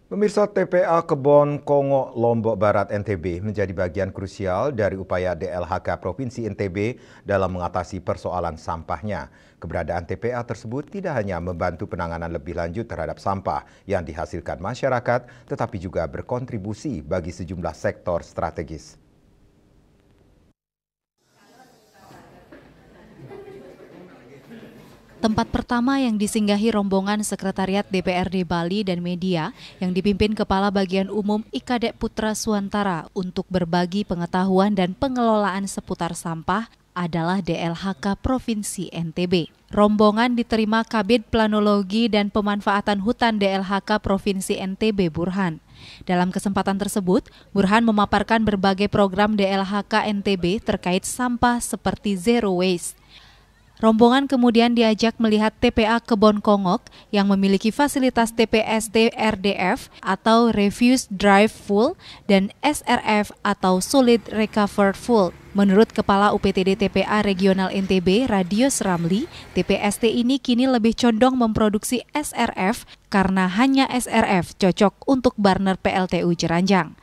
Pemirsa, TPA Kebon Kongo Lombok Barat NTB menjadi bagian krusial dari upaya DLHK Provinsi NTB dalam mengatasi persoalan sampahnya. Keberadaan TPA tersebut tidak hanya membantu penanganan lebih lanjut terhadap sampah yang dihasilkan masyarakat, tetapi juga berkontribusi bagi sejumlah sektor strategis. Tempat pertama yang disinggahi rombongan Sekretariat DPRD Bali dan media yang dipimpin Kepala Bagian Umum IKADEP Putra Suantara untuk berbagi pengetahuan dan pengelolaan seputar sampah adalah DLHK Provinsi NTB. Rombongan diterima Kabid Planologi dan Pemanfaatan Hutan DLHK Provinsi NTB Burhan. Dalam kesempatan tersebut, Burhan memaparkan berbagai program DLHK NTB terkait sampah seperti zero waste. Rombongan kemudian diajak melihat TPA Kebon Kongok yang memiliki fasilitas TPST RDF atau Refuse Drive Full dan SRF atau Solid Recovered Full. Menurut Kepala UPTD TPA Regional NTB, Radius Ramli, TPST ini kini lebih condong memproduksi SRF karena hanya SRF cocok untuk burner PLTU Jeranjang.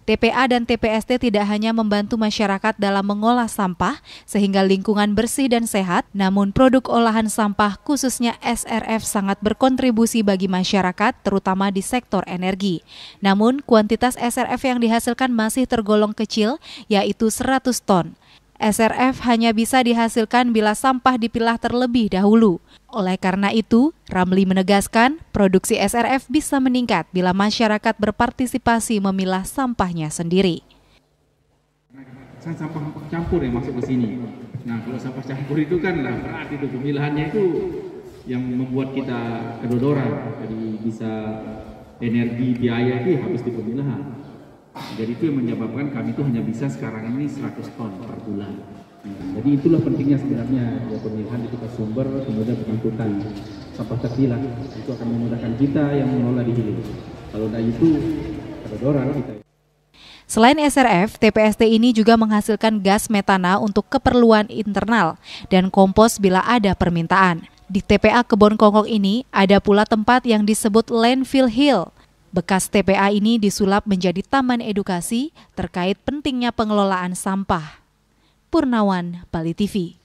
TPA dan TPST tidak hanya membantu masyarakat dalam mengolah sampah sehingga lingkungan bersih dan sehat, namun produk olahan sampah khususnya SRF sangat berkontribusi bagi masyarakat terutama di sektor energi. Namun kuantitas SRF yang dihasilkan masih tergolong kecil yaitu 100 ton. SRF hanya bisa dihasilkan bila sampah dipilah terlebih dahulu. Oleh karena itu, Ramli menegaskan produksi SRF bisa meningkat bila masyarakat berpartisipasi memilah sampahnya sendiri. Sampah campur yang masuk ke sini. Nah, kalau sampah campur itu kan berat itu pemilahannya itu yang membuat kita kedodoran. Jadi bisa energi biaya itu habis di pemilahan. Jadi itu yang menyebabkan kami itu hanya bisa sekarang ini 100 ton per bulan. Jadi itulah pentingnya sebenarnya ya, pemilihan di kita sumber, kemudian pengangkutan sampah terpilah. Itu akan memudahkan kita yang mengelola di hilir. Kalau tidak itu kedodoran kita. Selain SRF, TPST ini juga menghasilkan gas metana untuk keperluan internal dan kompos bila ada permintaan. Di TPA Kebon Kongok ini ada pula tempat yang disebut landfill hill. Bekas TPA ini disulap menjadi taman edukasi terkait pentingnya pengelolaan sampah. Purnawan, Bali TV.